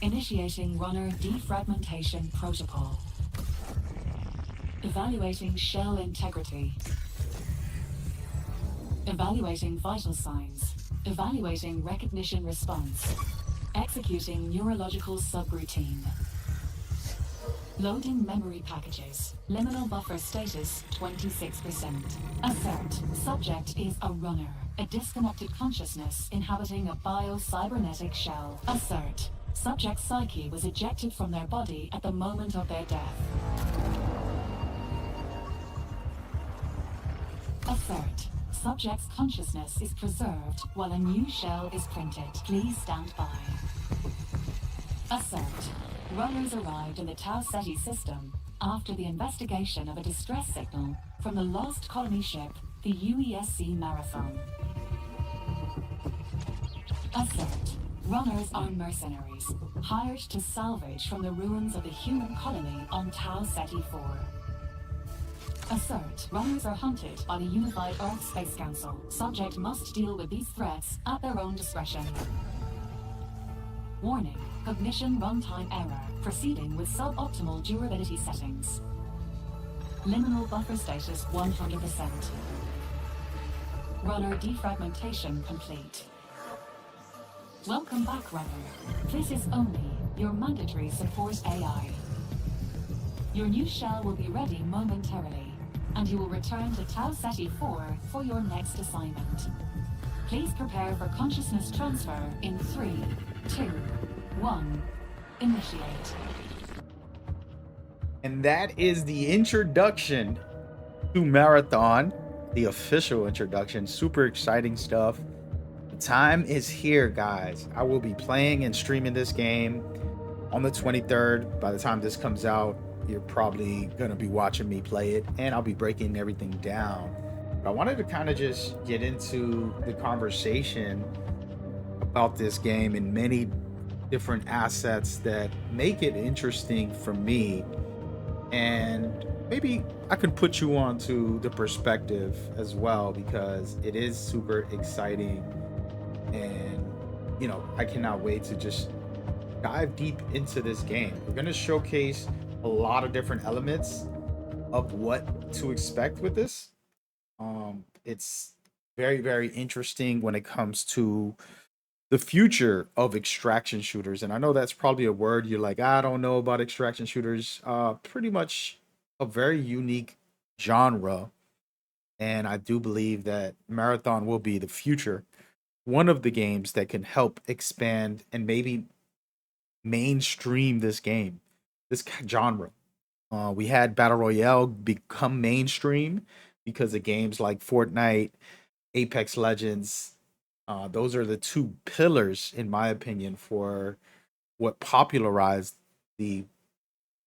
Initiating runner defragmentation protocol. Evaluating shell integrity. Evaluating vital signs. Evaluating recognition response. Executing neurological subroutine. Loading memory packages. Liminal buffer status 26%. Assert. Subject is a runner. A disconnected consciousness inhabiting a bio-cybernetic shell. Assert. Subject's psyche was ejected from their body at the moment of their death. Assert. Subject's consciousness is preserved while a new shell is printed. Please stand by. Assert. Runners arrived in the Tau Ceti system after the investigation of a distress signal from the lost colony ship, the UESC Marathon. Assert. Runners are mercenaries, hired to salvage from the ruins of the human colony on Tau Ceti IV. Assert. Runners are hunted by the Unified Earth Space Council. Subject must deal with these threats at their own discretion. Warning. Cognition runtime error. Proceeding with suboptimal durability settings. Liminal buffer status 100%. Runner defragmentation complete. Welcome back, Runner. This is only your mandatory support AI. Your new shell will be ready momentarily, and you will return to Tau Ceti IV for your next assignment. Please prepare for consciousness transfer in 3, 2, 1. Initiate. And that is the introduction to Marathon, the official introduction. Super exciting stuff. The time is here, guys. I will be playing and streaming this game on the 23rd. By the time this comes out, you're probably going to be watching me play it, and I'll be breaking everything down. But I wanted to kind of just get into the conversation about this game and many different assets that make it interesting for me. And maybe I can put you onto the perspective as well, because it is super exciting. And, I cannot wait to just dive deep into this game. We're going to showcase a lot of different elements of what to expect with this. It's very, very interesting when it comes to the future of extraction shooters. And I know that's probably a word you're like, I don't know about extraction shooters. Pretty much a very unique genre. And I do believe that Marathon will be the future. One of the games that can help expand and maybe mainstream this genre. We had Battle Royale become mainstream because of games like Fortnite, Apex Legends. Those are the two pillars, in my opinion, for what popularized the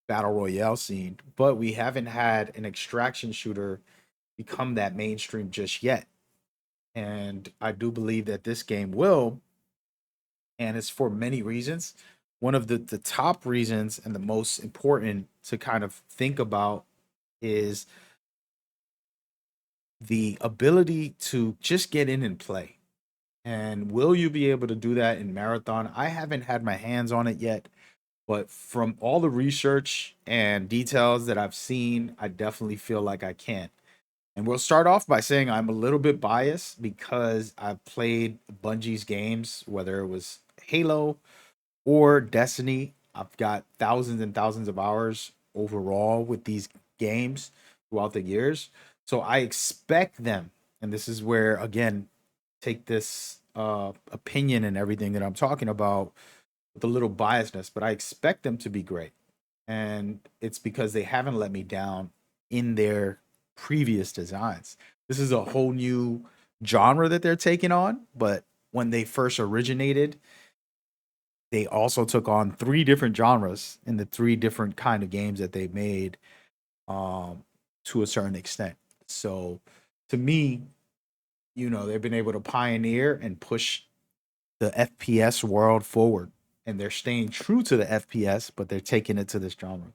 Battle Royale scene. But we haven't had an extraction shooter become that mainstream just yet. And I do believe that this game will, and it's for many reasons. One of the top reasons and the most important to kind of think about is the ability to just get in and play. And will you be able to do that in Marathon? I haven't had my hands on it yet, but from all the research and details that I've seen, I definitely feel like I can. And we'll start off by saying I'm a little bit biased because I've played Bungie's games, whether it was Halo or Destiny. I've got thousands and thousands of hours overall with these games throughout the years. So I expect them, and this is where, again, take this opinion and everything that I'm talking about with a little biasness, but I expect them to be great. And it's because they haven't let me down in their previous designs. This is a whole new genre that they're taking on, but when they first originated, they also took on three different genres in the three different kind of games that they made, to a certain extent. So to me, they've been able to pioneer and push the FPS world forward, and they're staying true to the FPS, but they're taking it to this genre.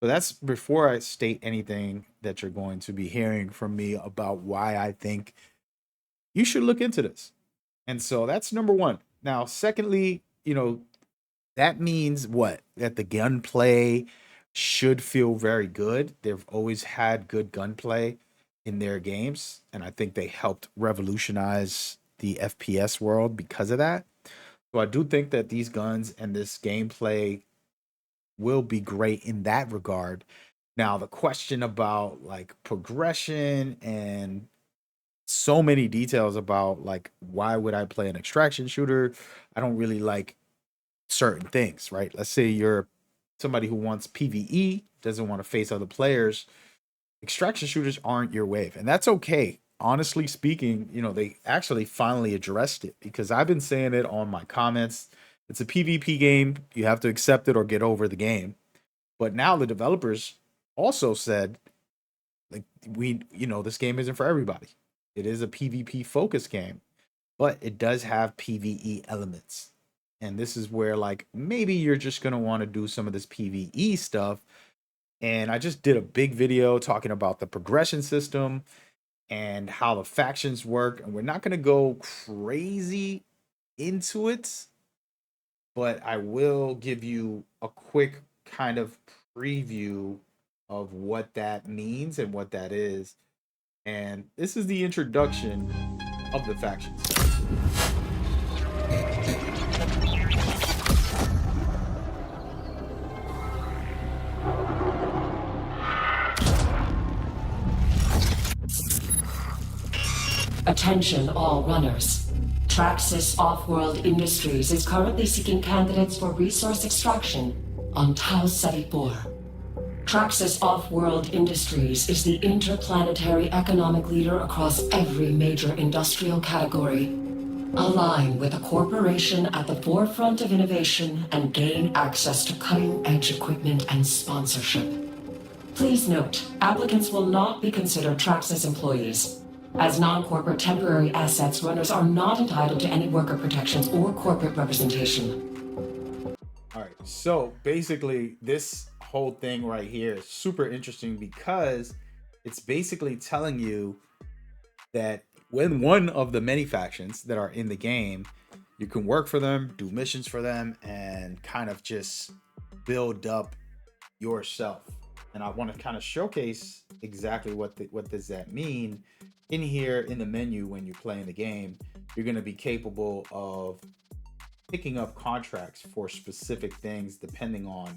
So that's before I state anything that you're going to be hearing from me about why I think you should look into this. And so that's number one. Now, secondly, that means what? That the gunplay should feel very good. They've always had good gunplay in their games, and I think they helped revolutionize the FPS world because of that. So I do think that these guns and this gameplay will be great in that regard. Now, the question about like progression and so many details about like why would I play an extraction shooter? I don't really like certain things, right? Let's say you're somebody who wants PvE, doesn't want to face other players. Extraction shooters aren't your wave, and that's okay. Honestly speaking, they actually finally addressed it because I've been saying it on my comments. It's a PvP game. You have to accept it or get over the game. But now the developers also said, like, this game isn't for everybody. It is a PvP focused game, but it does have PvE elements. And this is where, like, maybe you're just going to want to do some of this PvE stuff. And I just did a big video talking about the progression system and how the factions work. And we're not going to go crazy into it, but I will give you a quick kind of preview of what that means and what that is. And this is the introduction of the factions. Attention all runners. Traxxas Off-World Industries is currently seeking candidates for resource extraction on Tau Ceti IV. Traxxas Off-World Industries is the interplanetary economic leader across every major industrial category. Align with a corporation at the forefront of innovation and gain access to cutting-edge equipment and sponsorship. Please note, applicants will not be considered Traxxas employees. As non-corporate temporary assets, runners are not entitled to any worker protections or corporate representation. All right, so basically this whole thing right here is super interesting because it's basically telling you that when one of the many factions that are in the game, you can work for them, do missions for them, and kind of just build up yourself. And I want to kind of showcase exactly what does that mean. In here in the menu, when you play in the game, you're going to be capable of picking up contracts for specific things depending on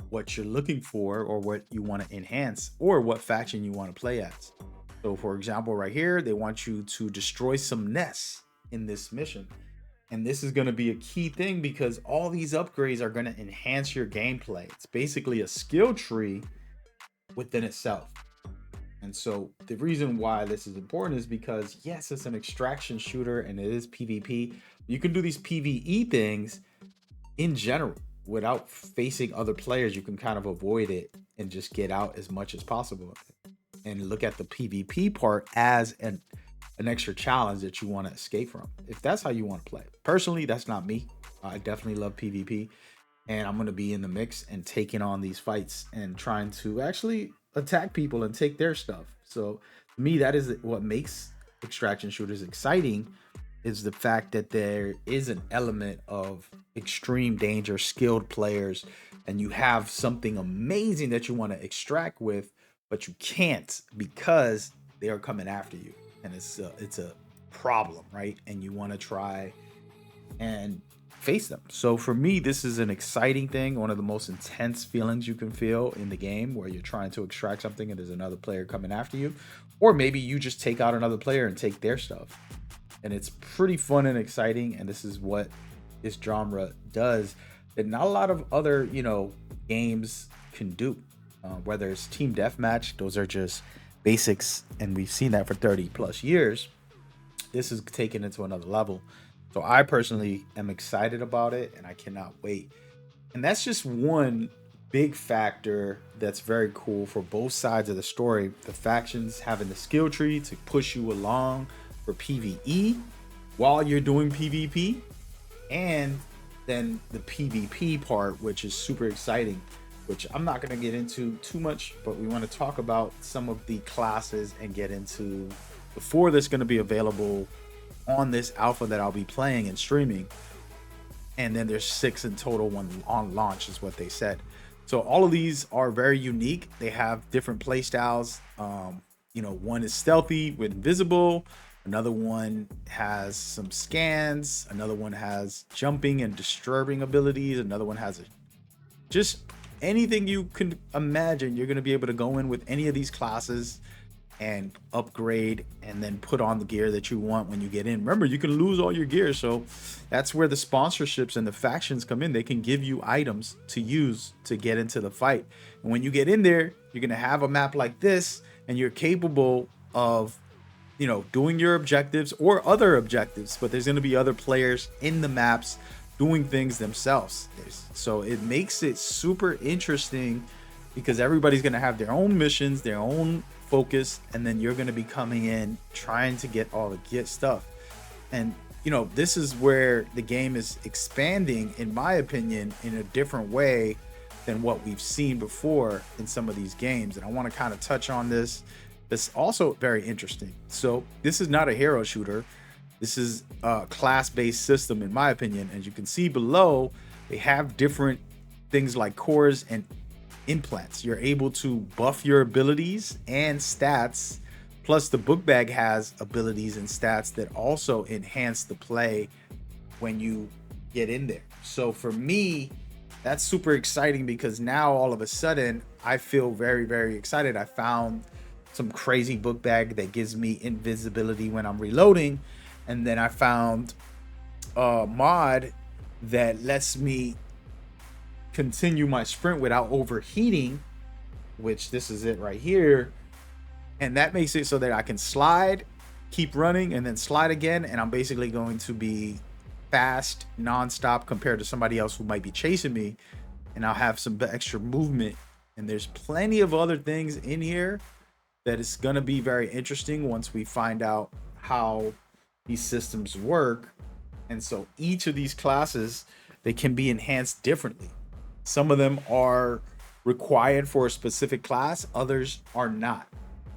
what you're looking for or what you want to enhance or what faction you want to play as. So for example, right here, they want you to destroy some nests in this mission. And this is going to be a key thing because all these upgrades are going to enhance your gameplay. It's basically a skill tree within itself. And so the reason why this is important is because, yes, it's an extraction shooter and it is PvP. You can do these PvE things in general without facing other players. You can kind of avoid it and just get out as much as possible and look at the PvP part as an extra challenge that you want to escape from, if that's how you want to play. Personally, that's not me. I definitely love PvP, and I'm going to be in the mix and taking on these fights and trying to actually attack people and take their stuff. So to me, that is what makes extraction shooters exciting, is the fact that there is an element of extreme danger, skilled players, and you have something amazing that you want to extract with, but you can't because they are coming after you. And it's a problem, right? And you want to try and face them. So for me, this is an exciting thing, one of the most intense feelings you can feel in the game, where you're trying to extract something and there's another player coming after you, or maybe you just take out another player and take their stuff. And it's pretty fun and exciting, and this is what this genre does that not a lot of other games can do. Whether it's team deathmatch, those are just basics, and we've seen that for 30 plus years. This is taken it to another level. So I personally am excited about it, and I cannot wait. And that's just one big factor that's very cool for both sides of the story. The factions having the skill tree to push you along for PvE while you're doing PvP, and then the PvP part, which is super exciting, which I'm not going to get into too much, but we want to talk about some of the classes and get into before this going to be available on this alpha that I'll be playing and streaming. and then there's 6 in total when on launch is what they said. So all of these are very unique. They have different play styles. One is stealthy with invisible, another one has some scans, another one has jumping and disturbing abilities, another one has just anything you can imagine. You're going to be able to go in with any of these classes and upgrade and then put on the gear that you want when you get in. Remember, you can lose all your gear, so that's where the sponsorships and the factions come in. They can give you items to use to get into the fight, and when you get in there, you're going to have a map like this, and you're capable of doing your objectives or other objectives, but there's going to be other players in the maps doing things themselves. So it makes it super interesting because everybody's going to have their own missions, their own focus, and then you're going to be coming in trying to get all the get stuff. And this is where the game is expanding, in my opinion, in a different way than what we've seen before in some of these games. And I want to kind of touch on this. That's also very interesting. So this is not a hero shooter. This is a class-based system, in my opinion. As you can see below, they have different things like cores and implants. You're able to buff your abilities and stats, plus the book bag has abilities and stats that also enhance the play when you get in there. So for me, that's super exciting because now all of a sudden I feel very, very excited. I found some crazy book bag that gives me invisibility when I'm reloading, and then I found a mod that lets me continue my sprint without overheating, which this is it right here, and that makes it so that I can slide, keep running, and then slide again, and I'm basically going to be fast non-stop compared to somebody else who might be chasing me, and I'll have some extra movement. And there's plenty of other things in here that is going to be very interesting once we find out how these systems work. And so each of these classes, they can be enhanced differently. Some of them are required for a specific class, others are not.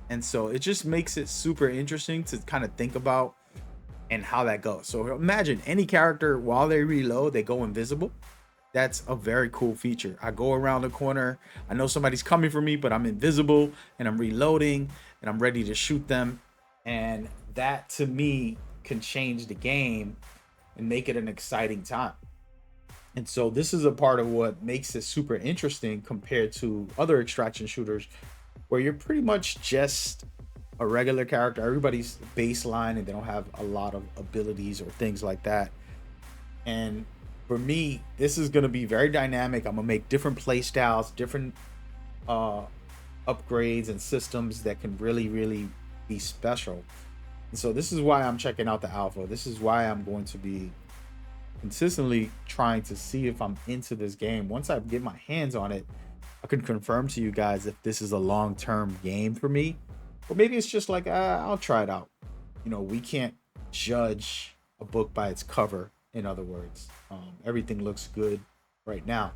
And so it just makes it super interesting to kind of think about and how that goes. So imagine any character, while they reload, they go invisible. That's a very cool feature. I go around the corner, I know somebody's coming for me, but I'm invisible and I'm reloading and I'm ready to shoot them. And that to me can change the game and make it an exciting time. And so this is a part of what makes it super interesting compared to other extraction shooters where you're pretty much just a regular character. Everybody's baseline and they don't have a lot of abilities or things like that. And for me, this is going to be very dynamic. I'm going to make different play styles, different upgrades and systems that can really, really be special. And so this is why I'm checking out the alpha. This is why I'm going to be consistently trying to see if I'm into this game. Once I get my hands on it, I can confirm to you guys if this is a long-term game for me, or maybe it's just like I'll try it out. We can't judge a book by its cover. In other words, everything looks good right now.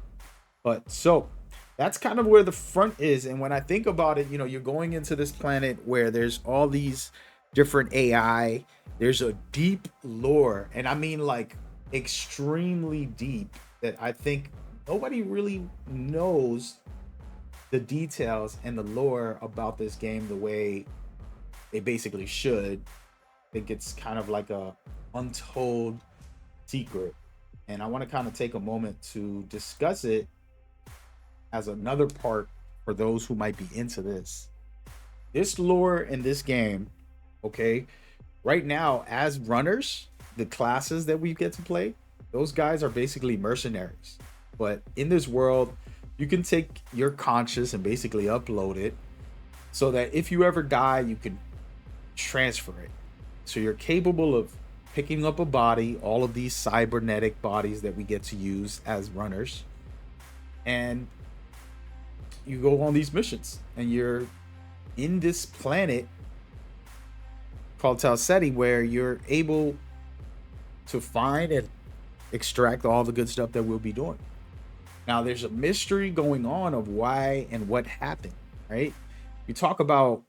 But so that's kind of where the front is. And when I think about it, you're going into this planet where there's all these different AI. There's a deep lore, and I mean like extremely deep, that I think nobody really knows the details and the lore about this game the way they basically should. I think it's kind of like a untold secret, and I want to kind of take a moment to discuss it as another part for those who might be into this lore in this game. Okay, right now, as runners, the classes that we get to play, those guys are basically mercenaries. But in this world, you can take your conscious and basically upload it so that if you ever die, you can transfer it. So you're capable of picking up a body, all of these cybernetic bodies that we get to use as runners, and you go on these missions, and you're in this planet called Tau Ceti where you're able to find and extract all the good stuff that we'll be doing. Now, there's a mystery going on of why and what happened, right? You talk about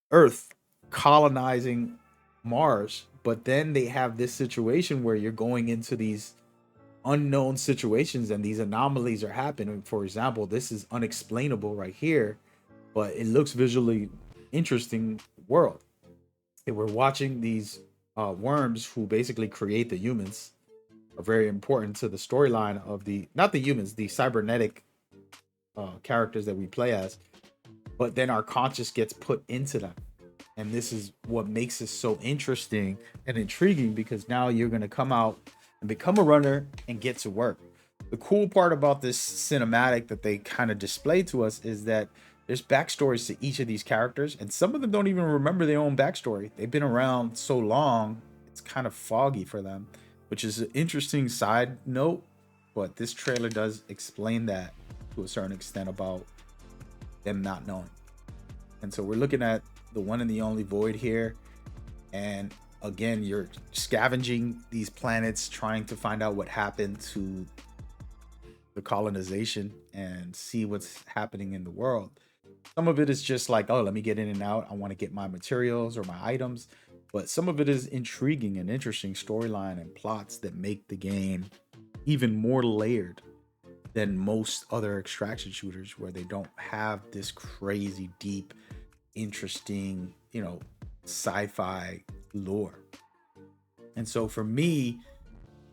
Earth colonizing Mars, but then they have this situation where you're going into these unknown situations and these anomalies are happening. For example, this is unexplainable right here, but it looks visually interesting world. And we're watching these worms who basically create the humans are very important to the storyline of the, not the humans, the cybernetic characters that we play as, but then our conscious gets put into them. And this is what makes it so interesting and intriguing, because now you're going to come out and become a runner and get to work. The cool part about this cinematic that they kind of display to us is that there's backstories to each of these characters, and some of them don't even remember their own backstory. They've been around so long, it's kind of foggy for them, which is an interesting side note. But this trailer does explain that to a certain extent about them not knowing. And so we're looking at the one and the only void here. And again, you're scavenging these planets, trying to find out what happened to the colonization and see what's happening in the world. Some of it is just like, oh, let me get in and out. I want to get my materials or my items. But some of it is intriguing and interesting storyline and plots that make the game even more layered than most other extraction shooters, where they don't have this crazy, deep, interesting, sci-fi lore. And so for me,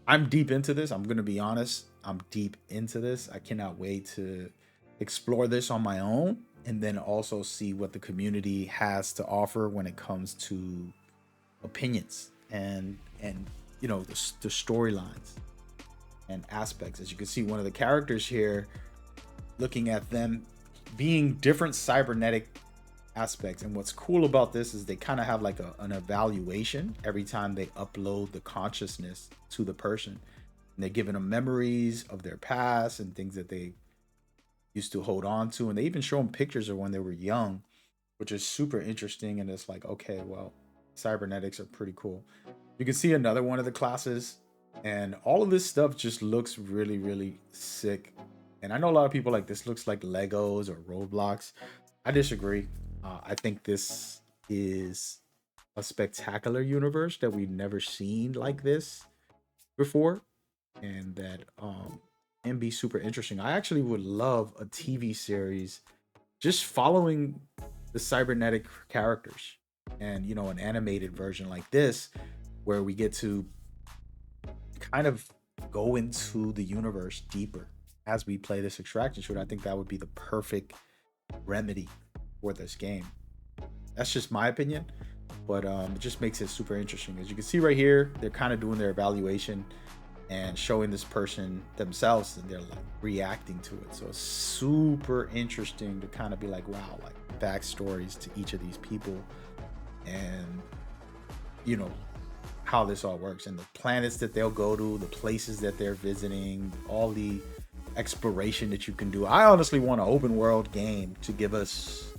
I'm deep into this. I'm going to be honest. I'm deep into this. I cannot wait to explore this on my own, and then also see what the community has to offer when it comes to opinions and the storylines and aspects. As you can see, one of the characters here, looking at them being different cybernetic aspects. And what's cool about this is they kind of have like an evaluation every time they upload the consciousness to the person. And they're giving them memories of their past and things that they used to hold on to. And they even show them pictures of when they were young, which is super interesting. And it's like, okay, well, cybernetics are pretty cool. You can see another one of the classes, and all of this stuff just looks really, really sick. And I know a lot of people like, this looks like Legos or Roblox. I disagree. I think this is a spectacular universe that we've never seen like this before, and that can be super interesting. I actually would love a TV series just following the cybernetic characters, and an animated version like this, where we get to kind of go into the universe deeper as we play this extraction shooter. I think that would be the perfect remedy for this game. That's just my opinion, but it just makes it super interesting. As you can see right here, they're kind of doing their evaluation and showing this person themselves, and they're like reacting to it. So it's super interesting to kind of be like, wow, like backstories to each of these people, and how this all works, and the planets that they'll go to, the places that they're visiting, all the exploration that you can do. I honestly want an open world game to give us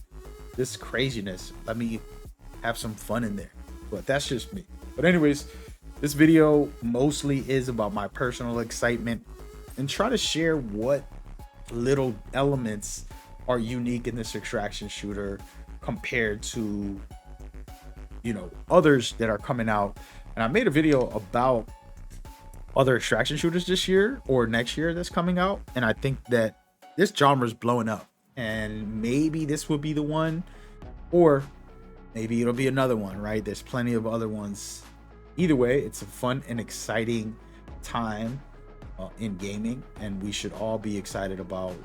this craziness. Let me have some fun in there, but that's just me. But anyways, this video mostly is about my personal excitement and try to share what little elements are unique in this extraction shooter compared to others that are coming out. And I made a video about other extraction shooters this year or next year that's coming out, and I think that this genre is blowing up, and maybe this will be the one, or maybe it'll be another one, right? There's plenty of other ones. Either way, it's a fun and exciting time in gaming, and we should all be excited about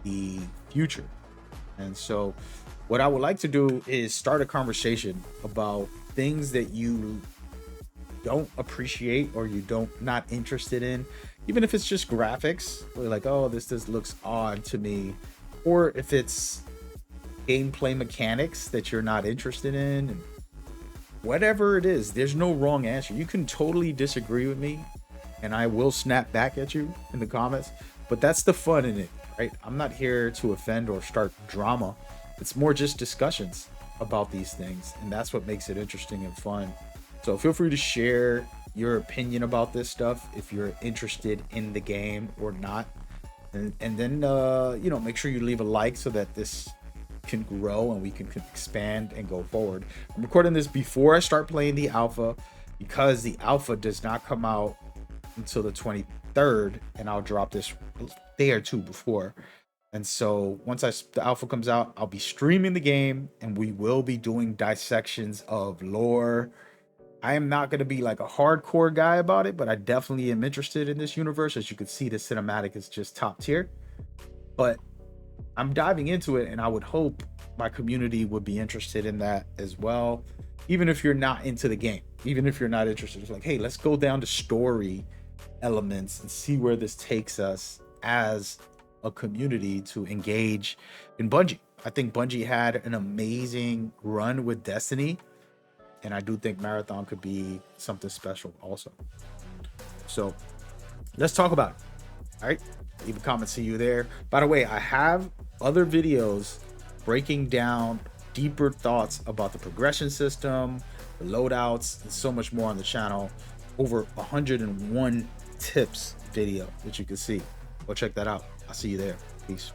the future. And so what I would like to do is start a conversation about things that you don't appreciate or you not interested in, even if it's just graphics, or like, oh, this just looks odd to me, or if it's gameplay mechanics that you're not interested in, and whatever it is, there's no wrong answer. You can totally disagree with me, and I will snap back at you in the comments, but that's the fun in it, right? I'm not here to offend or start drama. It's more just discussions about these things, and that's what makes it interesting and fun. So feel free to share your opinion about this stuff if you're interested in the game or not, and then make sure you leave a like so that this can grow and we can expand and go forward. I'm recording this before I start playing the alpha, because the alpha does not come out until the 23rd, and I'll drop this a day or two before. And so once the alpha comes out, I'll be streaming the game, and we will be doing dissections of lore. I am not going to be like a hardcore guy about it, but I definitely am interested in this universe. As you can see, the cinematic is just top tier. But I'm diving into it, and I would hope my community would be interested in that as well. Even if you're not into the game, even if you're not interested, it's like, hey, let's go down to story elements and see where this takes us as a community to engage in Bungie. I think Bungie had an amazing run with Destiny, and I do think Marathon could be something special also. So let's talk about it. All right, leave a comment, see you there. By the way, I have other videos breaking down deeper thoughts about the progression system, the loadouts, and so much more on the channel. Over 101 tips video that you can see. Go check that out. I'll see you there. Peace.